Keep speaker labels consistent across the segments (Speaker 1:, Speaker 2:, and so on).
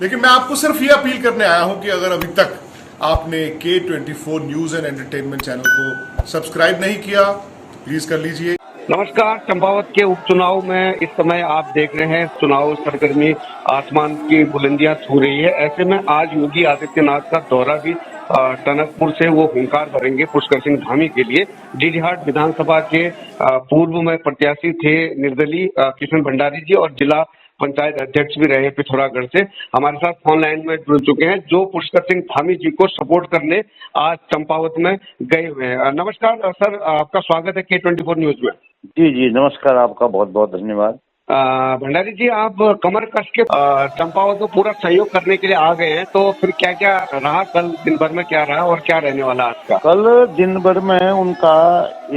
Speaker 1: लेकिन मैं आपको सिर्फ ये अपील करने आया हूं कि अगर अभी तक आपने K24 news and entertainment channel को सब्सक्राइब नहीं किया तो प्लीज कर लीजिए।
Speaker 2: नमस्कार। चंपावत के उपचुनाव में इस समय आप देख रहे हैं चुनाव सरगर्मी आसमान की बुलंदियां छू रही है। ऐसे में आज योगी आदित्यनाथ का दौरा भी टनकपुर से वो हुंकार भरेंगे पुष्कर सिंह धामी के लिए। डीडीहाट विधानसभा के पूर्व में प्रत्याशी थे निर्दलीय किशन भंडारी जी और जिला पंचायत अध्यक्ष भी रहे पिथौरागढ़ से। हमारे साथ फोन लाइन में जुड़ चुके हैं जो पुष्कर सिंह धामी जी को सपोर्ट करने आज चंपावत में गए हुए हैं। नमस्कार सर, आपका स्वागत है K24 न्यूज में।
Speaker 3: जी जी नमस्कार, आपका बहुत बहुत धन्यवाद।
Speaker 2: भंडारी जी, आप कमर कस के चंपावत को पूरा सहयोग करने के लिए आ गए हैं, तो फिर क्या क्या रहा कल दिन भर में, क्या रहा और क्या रहने वाला आज का?
Speaker 3: कल दिन भर में उनका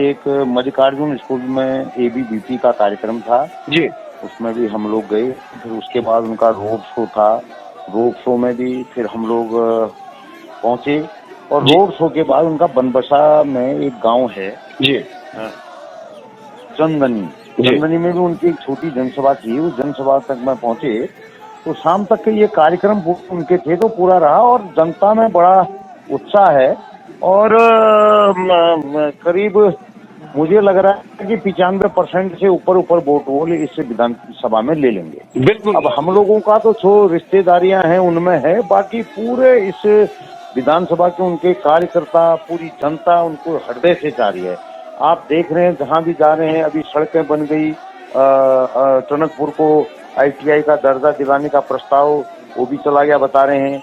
Speaker 3: एक मल्लिकार्जुन स्कूल में ABVP का कार्यक्रम था
Speaker 2: जी,
Speaker 3: उसमें भी हम लोग गए। फिर उसके बाद उनका रोड शो था, रोड शो में भी फिर हम लोग पहुंचे और रोड शो के बाद उनका बनबसा में एक गांव है
Speaker 2: जी,
Speaker 3: चंदनी में भी उनकी एक छोटी जनसभा थी। उस जनसभा तक में पहुंचे तो शाम तक के ये कार्यक्रम उनके थे तो पूरा रहा और जनता में बड़ा उत्साह है और करीब मुझे लग रहा है कि 95% से ऊपर वोट वो इस विधानसभा में ले लेंगे।
Speaker 2: बिल्कुल।
Speaker 3: अब हम लोगों का तो जो रिश्तेदारियां हैं उनमें है, बाकी पूरे इस विधानसभा के उनके कार्यकर्ता, पूरी जनता उनको हृदय से चाह रही है। आप देख रहे हैं जहां भी जा रहे हैं, अभी सड़कें बन गई, टनकपुर को ITI का दर्जा दिलाने का प्रस्ताव वो भी चला गया बता रहे हैं।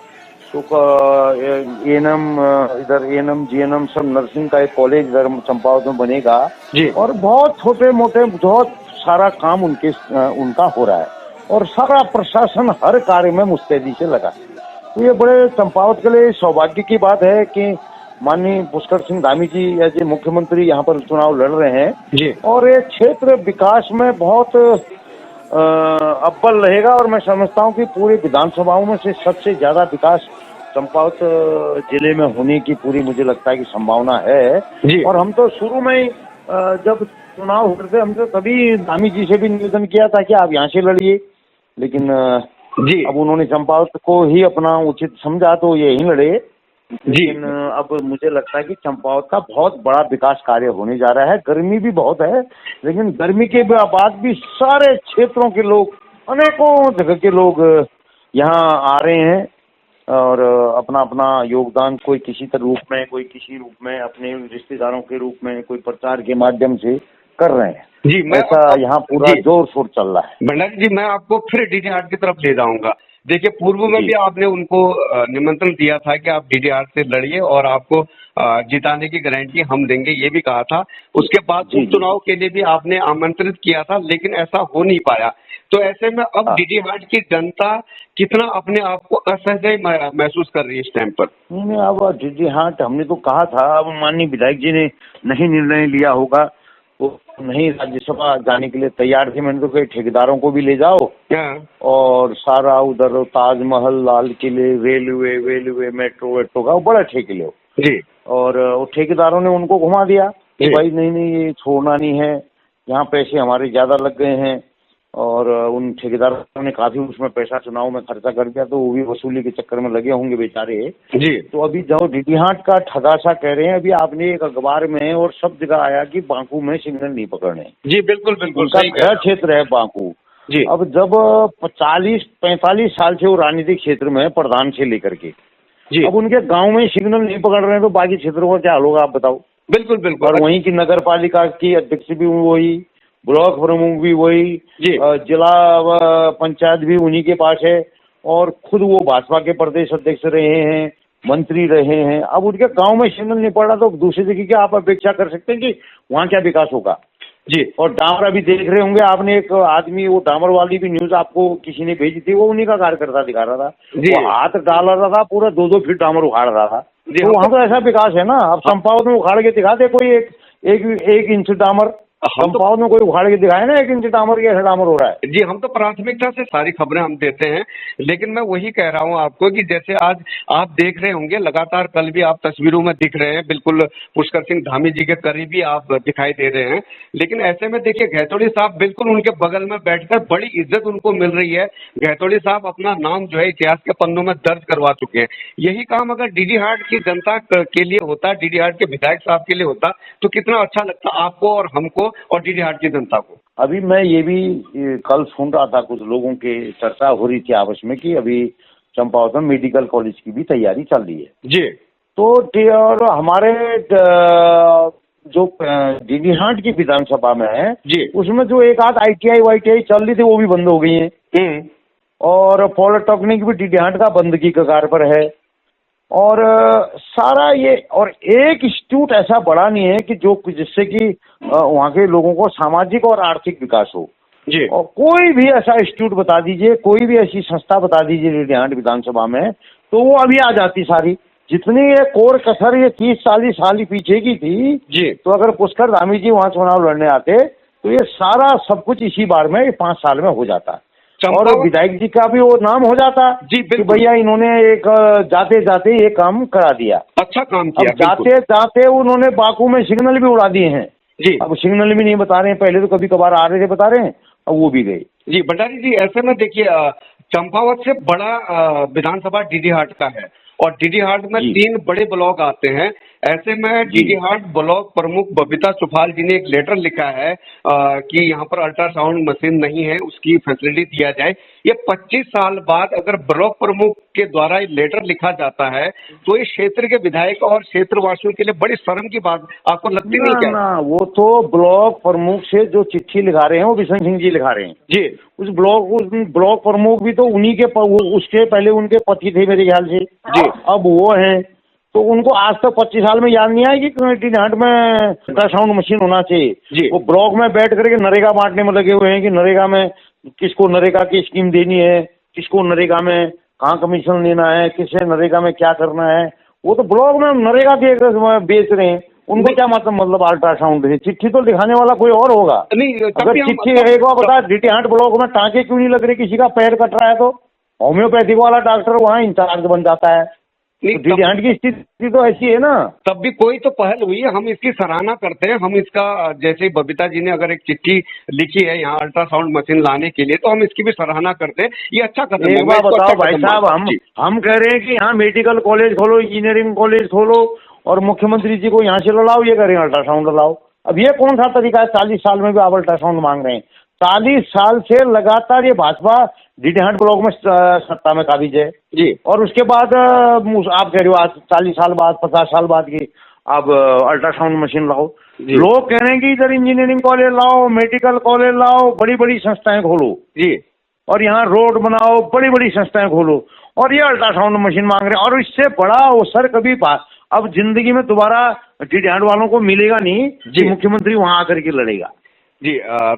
Speaker 3: तो ANM इधर ANM GNM सब नर्सिंग का एक कॉलेज इधर चंपावत में बनेगा
Speaker 2: जी,
Speaker 3: और बहुत छोटे मोटे बहुत सारा काम उनका हो रहा है और सारा प्रशासन हर कार्य में मुस्तैदी से लगा। तो ये बड़े चंपावत के लिए सौभाग्य की बात है कि माननीय पुष्कर सिंह धामी जी एज मुख्यमंत्री यहाँ पर चुनाव लड़ रहे हैं
Speaker 2: जी,
Speaker 3: और ये क्षेत्र विकास में बहुत अव्वल रहेगा और मैं समझता हूँ कि पूरी विधानसभाओं में से सबसे ज्यादा विकास चंपावत जिले में होने की पूरी मुझे लगता है कि संभावना है
Speaker 2: जी।
Speaker 3: और हम तो शुरू में ही जब चुनाव हो रहे थे हमने तभी धामी जी से भी निवेदन किया था कि आप यहाँ से लड़िए, लेकिन
Speaker 2: जी,
Speaker 3: अब उन्होंने चंपावत को ही अपना उचित समझा तो यही लड़े।
Speaker 2: जी,
Speaker 3: लेकिन अब मुझे लगता है कि चंपावत का बहुत बड़ा विकास कार्य होने जा रहा है। गर्मी भी बहुत है, लेकिन गर्मी के बाद भी सारे क्षेत्रों के लोग, अनेकों जगह के लोग यहाँ आ रहे हैं और अपना अपना योगदान कोई किसी रूप में, कोई किसी रूप में, अपने रिश्तेदारों के रूप में, कोई प्रचार के माध्यम से कर रहे हैं।
Speaker 2: जी, मैं
Speaker 3: ऐसा यहाँ पूरा जोर शोर चल रहा है।
Speaker 2: भंडारी जी, मैं आपको फिर डीडीहाट की तरफ ले जाऊंगा। देखिए, पूर्व में भी आपने उनको निमंत्रण दिया था कि आप डीडीहाट से लड़िए और आपको जिताने की गारंटी हम देंगे, ये भी कहा था। उसके बाद उपचुनाव के लिए भी आपने आमंत्रित किया था, लेकिन ऐसा हो नहीं पाया। तो ऐसे में अब डीडीहाट की जनता कितना अपने आप को असहज महसूस कर रही है इस टाइम पर?
Speaker 3: नहीं, अब डीडीहाट हमने तो कहा था, अब माननीय विधायक जी ने नहीं निर्णय लिया होगा तो नहीं राज्यसभा जाने के लिए तैयार थे। मैंने तो कहा ठेकेदारों को भी ले जाओ और सारा उधर ताजमहल, लाल किले, रेलवे, मेट्रो का बड़ा ठेके लो
Speaker 2: जी,
Speaker 3: और ठेकेदारों ने उनको घुमा दिया कि भाई नहीं ये छोड़ना नहीं है, यहाँ पैसे हमारे ज्यादा लग गए हैं और उन ठेकेदारों ने काफी उसमें पैसा चुनाव में खर्चा कर दिया तो वो भी वसूली के चक्कर में लगे होंगे बेचारे
Speaker 2: जी।
Speaker 3: तो अभी जो डीडीहाट का ठगासा कह रहे हैं, अभी आपने एक अखबार में और सब जगह आया कि बांकू में सिग्नल नहीं पकड़ने।
Speaker 2: जी, बिल्कुल बिल्कुल
Speaker 3: सही क्षेत्र है बांकू
Speaker 2: जी।
Speaker 3: अब जब 40-45 साल से वो राजनीतिक क्षेत्र में प्रधान से लेकर के
Speaker 2: जी,
Speaker 3: अब उनके गांव में सिग्नल नहीं पकड़ रहे हैं तो बाकी क्षेत्रों का क्या हाल होगा आप बताओ।
Speaker 2: बिल्कुल बिल्कुल।
Speaker 3: और वहीं की नगर पालिका की अध्यक्ष भी वही, ब्लॉक प्रमुख भी वही, जिला पंचायत भी उन्हीं के पास है और खुद वो भाजपा के प्रदेश अध्यक्ष रहे हैं, मंत्री रहे हैं। अब उनके गांव में सिग्नल नहीं पड़ रहा तो दूसरी जगह की आप अपेक्षा कर सकते हैं कि वहाँ क्या विकास होगा
Speaker 2: जी।
Speaker 3: और डामर अभी देख रहे होंगे आपने, एक आदमी वो डामर वाली भी न्यूज आपको किसी ने भेजी थी, वो उन्हीं का कार्यकर्ता दिखा रहा था, वो हाथ डाल रहा था, पूरा 2-2 फीट डामर उखाड़ रहा था। तो वहाँ तो ऐसा विकास है ना। अब चंपावत में उखाड़ के दिखाते कोई एक इंच डामर,
Speaker 2: हम तो
Speaker 3: चंपावत में कोई उखाड़ के दिखाए ना 1 इंच डामर या डामर हो रहा है।
Speaker 2: जी, हम तो प्राथमिकता से सारी खबरें हम देते हैं, लेकिन मैं वही कह रहा हूं आपको कि जैसे आज आप देख रहे होंगे लगातार, कल भी आप तस्वीरों में दिख रहे हैं, बिल्कुल पुष्कर सिंह धामी जी के करीबी आप दिखाई दे रहे हैं। लेकिन ऐसे में देखिए गहतोड़ी साहब बिल्कुल उनके बगल में बैठकर बड़ी इज्जत उनको मिल रही है। गहतोड़ी साहब अपना नाम जो है इतिहास के पन्नों में दर्ज करवा चुके हैं। यही काम अगर डीडी हाट की जनता के लिए होता, डीडी हाट के विधायक साहब के लिए होता, तो कितना अच्छा लगता आपको और हमको और डीडी हाट की जनता को।
Speaker 3: अभी मैं ये भी कल सुन रहा था, कुछ लोगों के चर्चा हो रही थी आपस में कि अभी चंपावत में मेडिकल कॉलेज की भी तैयारी चल रही है।
Speaker 2: जी।
Speaker 3: तो और हमारे जो डीडी हाट की विधानसभा में है
Speaker 2: जी।
Speaker 3: उसमें जो एक आध ITI वाईटीआई चल रही थी वो भी बंद हो गई है। और पॉलिटेक्निक भी डीडी हाट का बंद की कगार पर है। और सारा ये, और एक इंस्टीट्यूट ऐसा बड़ा नहीं है कि जो जिससे कि वहाँ के लोगों को सामाजिक और आर्थिक विकास हो।
Speaker 2: जी।
Speaker 3: और कोई भी ऐसा इंस्टीट्यूट बता दीजिए, कोई भी ऐसी संस्था बता दीजिए डीडी हाट विधानसभा में, तो वो अभी आ जाती सारी। जितनी ये कोर कसर ये 30-40 साल पीछे की थी
Speaker 2: जी।
Speaker 3: तो अगर पुष्कर धामी जी वहाँ चुनाव लड़ने आते तो ये सारा सब कुछ इसी बार में 5 साल में हो जाता और विधायक जी का भी वो नाम हो जाता
Speaker 2: जी
Speaker 3: कि भैया इन्होंने एक जाते जाते ये काम करा दिया।
Speaker 2: अच्छा काम किया।
Speaker 3: अब जाते जाते उन्होंने बाकू में सिग्नल भी उड़ा दिए हैं।
Speaker 2: जी।
Speaker 3: अब सिग्नल भी नहीं बता रहे हैं, पहले तो कभी कभार आ रहे थे बता रहे हैं, अब वो भी गए।
Speaker 2: जी भंडारी जी, ऐसे में देखिए चंपावत से बड़ा विधानसभा डीडी हाट का है और डीडी हाट में 3 बड़े ब्लॉक आते हैं। ऐसे में डीडी हाट ब्लॉक प्रमुख बबीता चुफाल जी ने एक लेटर लिखा है कि यहाँ पर अल्ट्रासाउंड मशीन नहीं है, उसकी फैसिलिटी दिया जाए। ये 25 साल बाद अगर ब्लॉक प्रमुख के द्वारा ये लेटर लिखा जाता है तो इस क्षेत्र के विधायक और क्षेत्रवासियों के लिए बड़ी शर्म की बात आपको लगती नहीं क्या?
Speaker 3: ना, वो तो ब्लॉक प्रमुख से जो चिट्ठी लिखा रहे हैं वो बिशन सिंह जी लिखा रहे हैं
Speaker 2: जी।
Speaker 3: उस ब्लॉक प्रमुख भी तो उन्हीं के उसके पहले उनके पति थे मेरे ख्याल से जी। अब वो हैं तो उनको आज तक 25 साल में याद नहीं आया कि डीडी हाट में अल्ट्रासाउंड मशीन होना चाहिए। वो ब्लॉक में बैठ करके नरेगा बांटने में लगे हुए हैं कि नरेगा में किसको नरेगा की स्कीम देनी है, किसको नरेगा में कहाँ कमीशन लेना है, किसे नरेगा में क्या करना है। वो तो ब्लॉक में नरेगा के बेच रहे हैं, उनको क्या मतलब अल्ट्रासाउंड है। चिट्ठी तो दिखाने वाला कोई और होगा।
Speaker 2: नहीं,
Speaker 3: अगर चिट्ठी एक बार बता, डीडी हाट ब्लॉक में टाँके क्यों नहीं लग रहे, किसी का पैर कट रहा है तो होम्योपैथिक वाला डॉक्टर वहाँ इंचार्ज बन जाता है। डीडी हाट की स्थिति तो ऐसी है ना।
Speaker 2: तब भी कोई तो पहल हुई है, हम इसकी सराहना करते हैं। हम इसका, जैसे बबीता जी ने अगर एक चिट्ठी लिखी है यहाँ अल्ट्रासाउंड मशीन लाने के लिए, तो हम इसकी भी सराहना करते हैं। ये अच्छा कदम है।
Speaker 3: एक बार बताओ भाई साहब, हम कह रहे हैं कि यहाँ मेडिकल कॉलेज खोलो, इंजीनियरिंग कॉलेज खोलो और मुख्यमंत्री जी को यहाँ से लड़ाओ, ये करें अल्ट्रासाउंड लाओ। अब ये कौन सा तरीका है? 40 साल में भी आप अल्ट्रासाउंड मांग रहे हैं। 40 साल से लगातार ये भाजपा डीडी हाट ब्लॉक में सत्ता में काबिज है जी। और उसके बाद आप कह रहे हो आज 40 साल बाद, 50 साल बाद की आप अल्ट्रासाउंड मशीन लाओ। लोग कह रहे हैं कि इधर इंजीनियरिंग कॉलेज लाओ, मेडिकल कॉलेज लाओ, बड़ी बड़ी संस्थाएं खोलो जी, और यहाँ रोड बनाओ, बड़ी बड़ी संस्थाएं खोलो, और ये अल्ट्रासाउंड मशीन मांग रहे हैं। और इससे बड़ा अवसर कभी अब जिंदगी में दोबारा डीडी हाट वालों को मिलेगा नहीं जी। मुख्यमंत्री वहां आकर के लड़ेगा
Speaker 2: जी।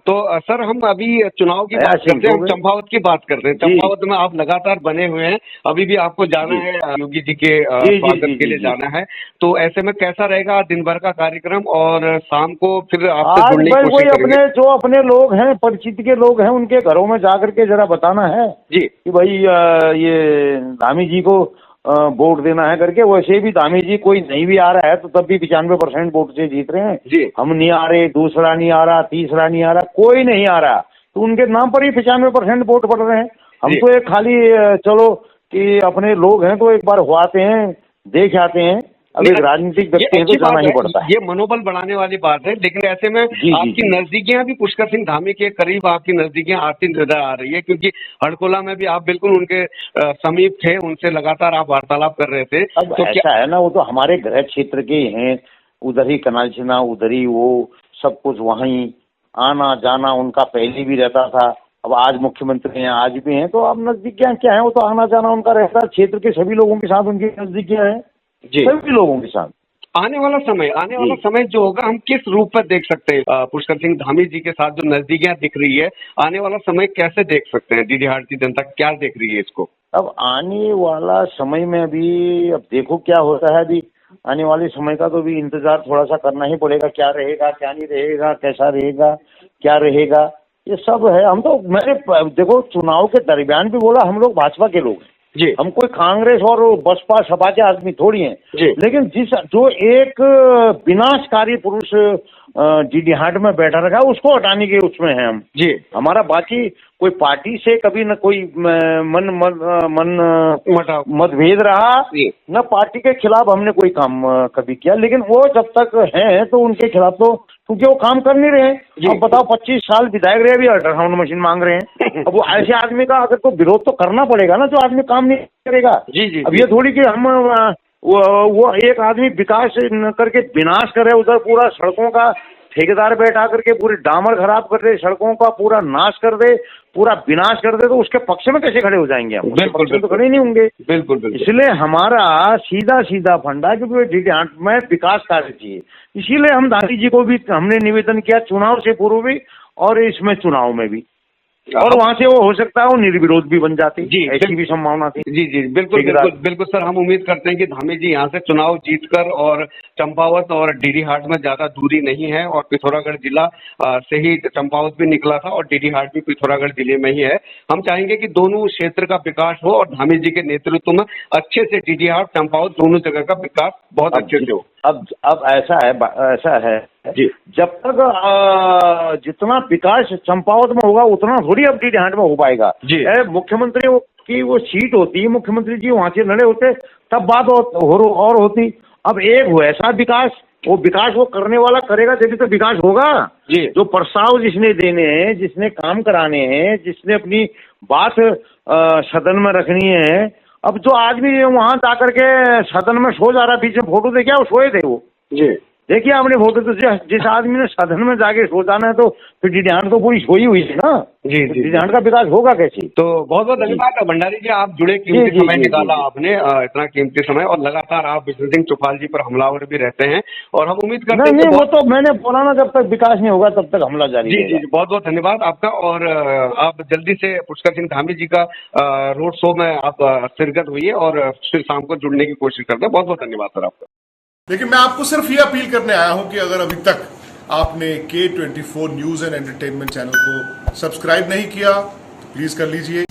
Speaker 2: तो सर हम अभी चुनाव की बात करते हैं, हम चंपावत की बात करते हैं। चंपावत में आप लगातार बने हुए हैं, अभी भी आपको जाना है योगी जी के स्वागत के लिए जाना है। तो ऐसे में कैसा रहेगा दिन भर का कार्यक्रम और शाम को फिर आपसे जुड़ने की कोशिश करेंगे?
Speaker 3: जो अपने लोग हैं, परिचित के लोग हैं, उनके घरों में जाकर के जरा बताना है जी कि भाई ये धामी जी को वोट देना है करके। वैसे भी धामी जी कोई नहीं भी आ रहा है तो तब भी 95% वोट से जीत रहे हैं जी। हम नहीं आ रहे, दूसरा नहीं आ रहा, तीसरा नहीं आ रहा, कोई नहीं आ रहा, तो उनके नाम पर ही 95% वोट पड़ रहे हैं। हम तो एक खाली चलो कि अपने लोग हैं तो एक बार हुआते हैं, देख आते हैं। अब एक राजनीतिक व्यक्ति है तो जाना ही पड़ता है।
Speaker 2: ये मनोबल बढ़ाने वाली बात है। लेकिन ऐसे में आपकी नजदीकियां भी पुष्कर सिंह धामी के करीब आपकी नजदीकियां आती नजर आ रही है, क्योंकि हड़कोला में भी आप बिल्कुल उनके समीप थे, उनसे लगातार आप वार्तालाप कर रहे थे।
Speaker 3: अब तो ऐसा है ना, वो तो हमारे गृह क्षेत्र के हैं, उधर ही कनालचना, उधर ही वो सब कुछ, वहीं आना जाना उनका पहले भी रहता था। अब आज मुख्यमंत्री हैं, आज भी हैं, तो अब नजदीकियां क्या है, वो तो आना जाना उनका रहता है। क्षेत्र के सभी लोगों के साथ उनकी नजदीकियां हैं जी, सभी लोगों के साथ।
Speaker 2: आने वाला समय जो होगा, हम किस रूप में देख सकते हैं पुष्कर सिंह धामी जी के साथ जो नजदीकियां दिख रही है, आने वाला समय कैसे देख सकते हैं? डीडी हाट की जनता क्या देख रही है इसको?
Speaker 3: अब आने वाला समय में अभी अब देखो क्या होता है। अभी आने वाले समय का तो भी इंतजार थोड़ा सा करना ही पड़ेगा, क्या रहेगा क्या नहीं रहेगा, कैसा रहेगा क्या रहेगा, ये सब है। हम तो मैंने देखो चुनाव के दरमियान भी बोला हम लोग भाजपा के लोग हैं
Speaker 2: जी
Speaker 3: हम कोई कांग्रेस और बसपा सपा के आदमी थोड़ी हैं।
Speaker 2: जी
Speaker 3: लेकिन जो एक विनाशकारी पुरुष डीडी हाट में बैठा रखा है उसको हटाने के उसमें है हम।
Speaker 2: जी
Speaker 3: हमारा बाकी कोई पार्टी से कभी न कोई मतभेद रहा,
Speaker 2: जी
Speaker 3: न पार्टी के खिलाफ हमने कोई काम कभी किया। लेकिन वो जब तक हैं तो उनके खिलाफ तो क्योंकि वो काम कर नहीं रहे हैं। अब बताओ 25 साल विधायक रहे, अभी अल्ट्रासाउंड मशीन मांग रहे हैं। अब वो ऐसे आदमी का अगर तो विरोध तो करना पड़ेगा ना, जो आदमी काम नहीं करेगा।
Speaker 2: जी जी
Speaker 3: अब ये थोड़ी कि हम वो एक आदमी विकास न करके विनाश करे, उधर पूरा सड़कों का ठेकेदार बैठा करके पूरी डामर खराब कर दे, सड़कों का पूरा नाश कर दे, पूरा विनाश कर दे, तो उसके पक्ष में कैसे खड़े हो जाएंगे हम?
Speaker 2: बिल्कुल
Speaker 3: तो खड़े नहीं होंगे।
Speaker 2: बिल्कुल बिल्कुल।
Speaker 3: इसलिए हमारा सीधा सीधा फंडा क्योंकि डीडी हाट में विकास कार्य चाहिए, इसीलिए हम दादी जी को भी हमने निवेदन किया चुनाव से पूर्व भी और इसमें चुनाव में भी, और वहां से वो हो सकता है वो निर्विरोध भी बन जाती।
Speaker 2: जी
Speaker 3: ऐसी भी संभावना थी।
Speaker 2: जी जी बिल्कुल बिल्कुल बिल्कुल सर। हम उम्मीद करते हैं कि धामी जी यहाँ से चुनाव जीतकर, और चंपावत और डीडी हाट में ज्यादा दूरी नहीं है, और पिथौरागढ़ जिला से ही चंपावत भी निकला था और डीडी हाट भी पिथौरागढ़ जिले में ही है। हम चाहेंगे कि दोनों क्षेत्र का विकास हो और धामी जी के नेतृत्व में अच्छे से डीडी हाट चंपावत दोनों जगह का विकास बहुत अच्छे से हो।
Speaker 3: अब ऐसा है
Speaker 2: जी
Speaker 3: जब तक जितना विकास चंपावत में होगा उतना थोड़ी अब डीडी हाट में हो पाएगा।
Speaker 2: जी
Speaker 3: मुख्यमंत्री की वो सीट होती है, मुख्यमंत्री जी वहां से लड़े होते तब बात और होती। अब एक हो ऐसा विकास, वो विकास वो करने वाला करेगा तभी तो विकास होगा।
Speaker 2: जी
Speaker 3: जो प्रस्ताव जिसने देने हैं, जिसने काम कराने हैं, जिसने अपनी बात सदन में रखनी है, अब जो आदमी वहां जाकर के सदन में सो जा रहा, बीच में फोटो देखिए वो सोए थे वो।
Speaker 2: जी
Speaker 3: देखिए आपने फोटो, तो जिस आदमी ने सदन में जाके सो जाना है तो फिर डीडी हाट तो पूरी सोई हुई थी ना।
Speaker 2: जी जी
Speaker 3: डीडी हाट का विकास होगा कैसे?
Speaker 2: तो बहुत बहुत धन्यवाद भंडारी जी, आप जुड़े, कीमती समय निकाला आपने, इतना कीमती समय, और लगातार आप विष्णु सिंह चौपाल जी पर हमलावर भी रहते हैं, और हम उम्मीद करते हैं।
Speaker 3: नहीं वो तो मैंने बोला ना, जब तक विकास नहीं होगा तब तक हमला जारी
Speaker 2: रहेगा। जी बहुत बहुत धन्यवाद आपका, और आप जल्दी से पुष्कर सिंह धामी जी का रोड शो में आप शिरकत हुई है और फिर शाम को जुड़ने की कोशिश करते हैं। बहुत बहुत धन्यवाद सर आपका।
Speaker 1: लेकिन मैं आपको सिर्फ ये अपील करने आया हूं कि अगर अभी तक आपने K24 news and entertainment channel को सब्सक्राइब नहीं किया तो प्लीज कर लीजिए।